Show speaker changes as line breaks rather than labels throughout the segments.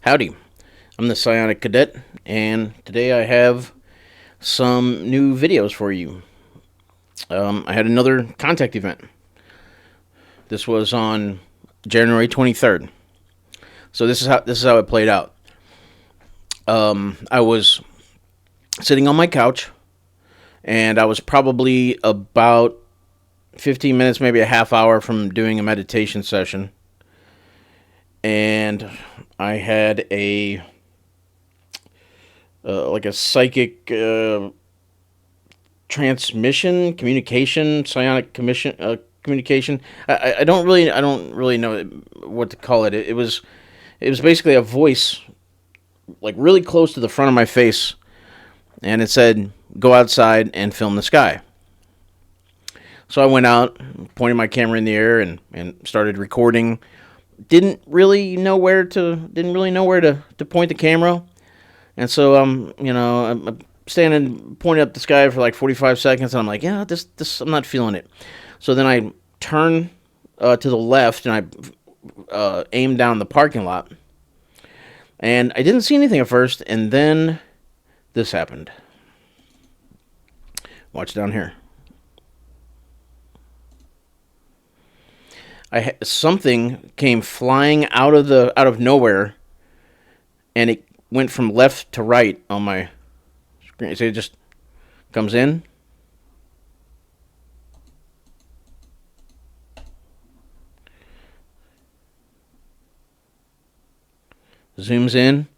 Howdy, I'm the Psionic Cadet, and today I have some new videos for you. I had another contact event. This was on January 23rd. So this is how it played out. I was sitting on my couch, and I was probably about 15 minutes, maybe a half hour from doing a meditation session. And I had a like a psychic transmission, communication, psionic communication. I don't really know what to call it. It was basically a voice, like really close to the front of my face, and it said, "Go outside and film the sky." So I went out, pointed my camera in the air, and started recording. Didn't really know where to point the camera, and so I'm standing pointing up the sky for like 45 seconds, and I'm like, yeah, this I'm not feeling it. So then I turn to the left, and I aim down the parking lot, and I didn't see anything at first, and then this happened. Watch down here. Something came flying out of nowhere, and it went from left to right on my screen. So it just comes in, zooms in,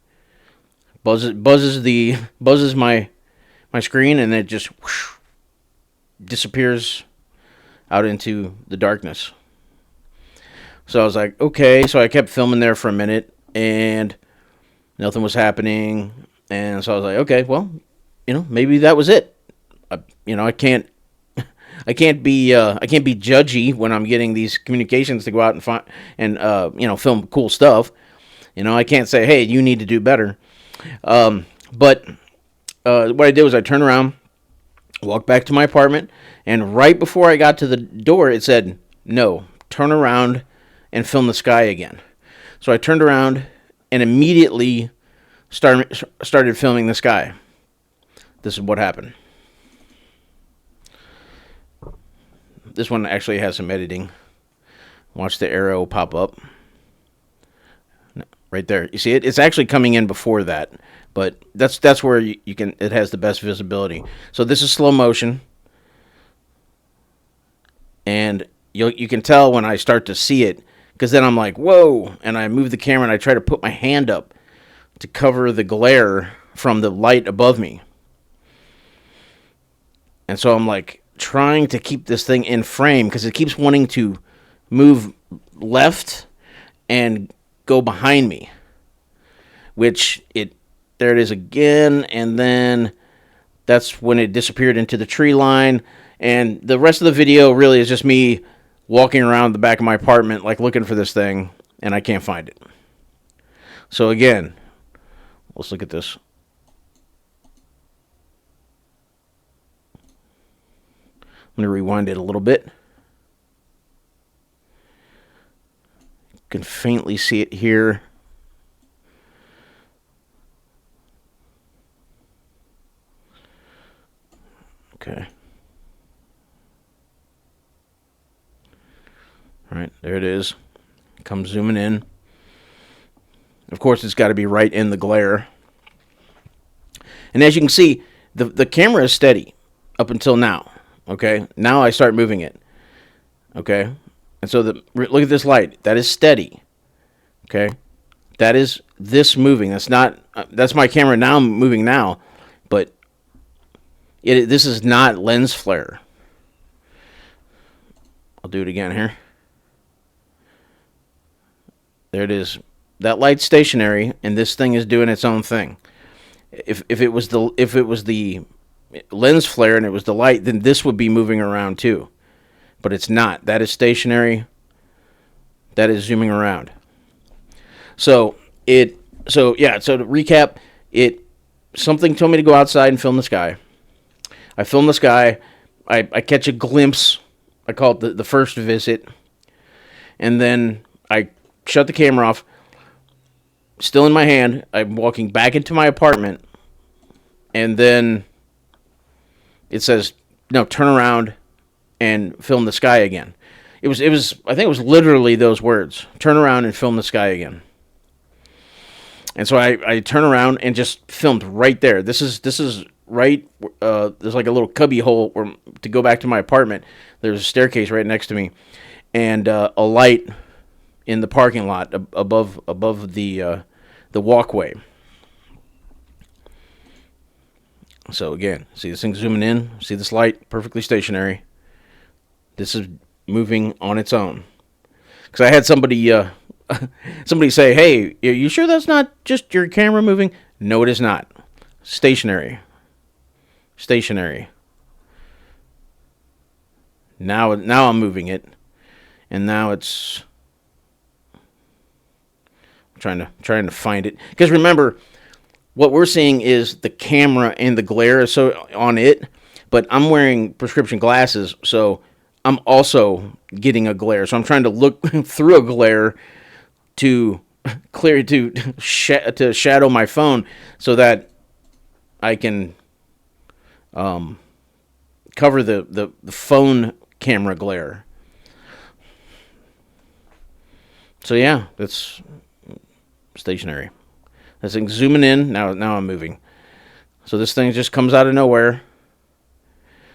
buzzes my screen, and it just whoosh, disappears out into the darkness. So I was like, okay. So I kept filming there for a minute, and nothing was happening. And so I was like, okay, well, maybe that was it. I can't be judgy when I'm getting these communications to go out and find and film cool stuff. I can't say, hey, you need to do better. But what I did was I turned around, walked back to my apartment, and right before I got to the door, it said, no, turn around and film the sky again. So I turned around and immediately started filming the sky. This is what happened. This one actually has some editing. Watch the arrow pop up. Right there. You see it? It's actually coming in before that, but that's where you can. It has the best visibility. So this is slow motion, and you can tell when I start to see it, because then I'm like, whoa, and I move the camera and I try to put my hand up to cover the glare from the light above me. And so I'm like trying to keep this thing in frame because it keeps wanting to move left and go behind me, there it is again, and then that's when it disappeared into the tree line, and the rest of the video really is just me walking around the back of my apartment, like looking for this thing, and I can't find it. So again, let's look at this. I'm going to rewind it a little bit. You can faintly see it here. Okay. All right, there it is. Comes zooming in. Of course, it's got to be right in the glare. And as you can see, the camera is steady up until now. Okay, now I start moving it. Okay, and so look at this light. That is steady. Okay, that is this moving. That's my camera now moving now, but this is not lens flare. I'll do it again here. There it is. That light's stationary, and this thing is doing its own thing. If it was the lens flare and it was the light, then this would be moving around too. But it's not. That is stationary. That is zooming around. So to recap, something told me to go outside and film the sky. I film the sky. I catch a glimpse. I call it the first visit. And then I shut the camera off. still in my hand. I'm walking back into my apartment, and then it says, "No, turn around and film the sky again." It was. I think it was literally those words: "Turn around and film the sky again." And so I turn around and just filmed right there. This is right. There's like a little cubby hole to go back to my apartment. There's a staircase right next to me, and a light in the parking lot above the walkway. So again, see this thing zooming in. See this light, perfectly stationary. This is moving on its own. Because I had somebody say, "Hey, are you sure that's not just your camera moving?" No, it is not. Stationary. Stationary. Now I'm moving it, and now it's trying to find it. Because remember, what we're seeing is the camera and the glare so on it, but I'm wearing prescription glasses, so I'm also getting a glare. So I'm trying to look through a glare to clear to shadow my phone so that I can cover the phone camera glare. So yeah, that's stationary. This thing's zooming in. Now I'm moving. So this thing just comes out of nowhere.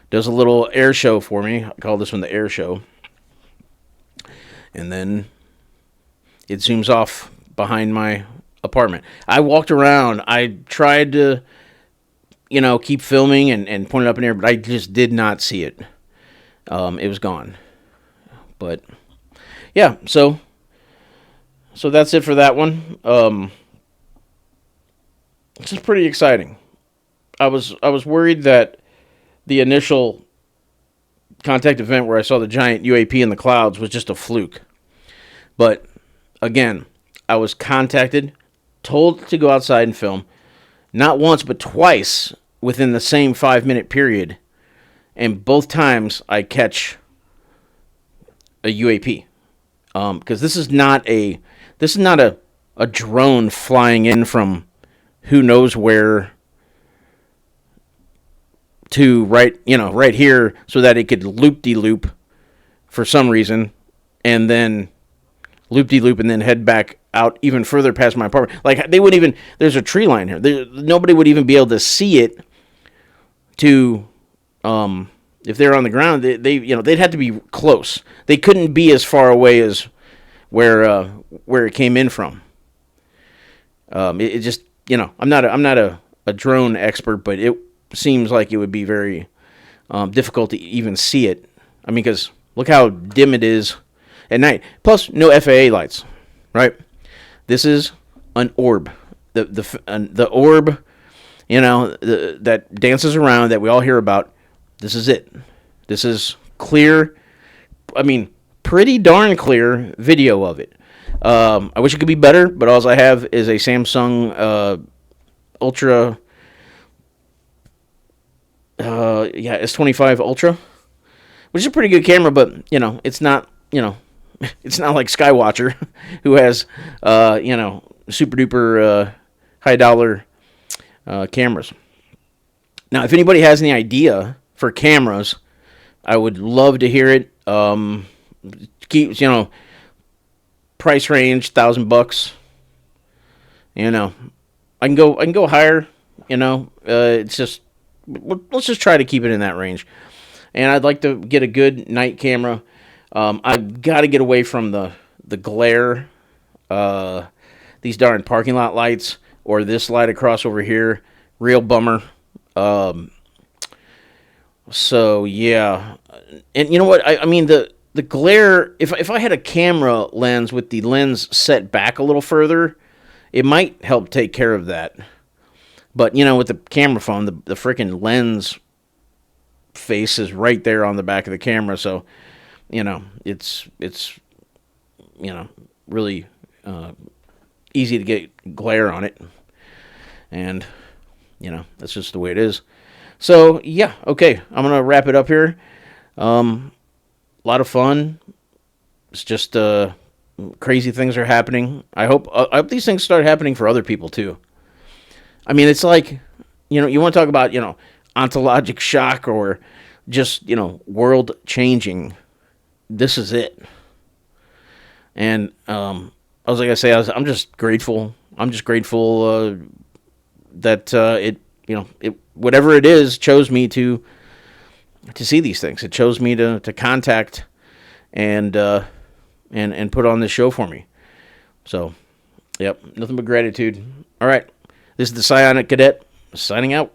Does a little air show for me. I call this one the air show. And then it zooms off behind my apartment. I walked around. I tried to, keep filming and point it up in the air, but I just did not see it. It was gone. But yeah, so that's it for that one. This is pretty exciting. I was worried that the initial contact event where I saw the giant UAP in the clouds was just a fluke. But again, I was contacted, told to go outside and film, not once but twice within the same 5-minute period, and both times I catch a UAP. Because this is not a drone flying in from who knows where to right here so that it could loop-de-loop for some reason, and then loop-de-loop and then head back out even further past my apartment. Like, they wouldn't even, there's a tree line here. Nobody would even be able to see it to, if they're on the ground, they'd have to be close. They couldn't be as far away as where it came in from. It just, I'm not a drone expert, but it seems like it would be very difficult to even see it. I mean, because look how dim it is at night. Plus, no FAA lights, right? This is an orb. The orb, that dances around that we all hear about. This is it. This is clear. I mean, pretty darn clear video of it. I wish it could be better, but all I have is a Samsung Ultra. S25 Ultra, which is a pretty good camera, but it's not it's not like Skywatcher, who has super duper high dollar cameras. Now, if anybody has any idea for cameras, I would love to hear it. Keep price range $1,000. I can go higher. It's just. Let's just try to keep it in that range. And I'd like to get a good night camera. I've got to get away from the glare, these darn parking lot lights, or this light across over here. Real bummer. So, yeah. And you know what? I mean, the glare, if I had a camera lens with the lens set back a little further, it might help take care of that. But, with the camera phone, the freaking lens face is right there on the back of the camera. So, it's really easy to get glare on it. And, that's just the way it is. So, yeah, okay. I'm going to wrap it up here. A lot of fun. It's just crazy things are happening. I hope these things start happening for other people too. I mean, it's like, you want to talk about, ontologic shock or just, world changing. This is it. And I was like I say, I'm just grateful. I'm just grateful that it whatever it is chose me to see these things. It chose me to contact and put on this show for me. So, yep, nothing but gratitude. All right, this is the Psionic Cadet signing out.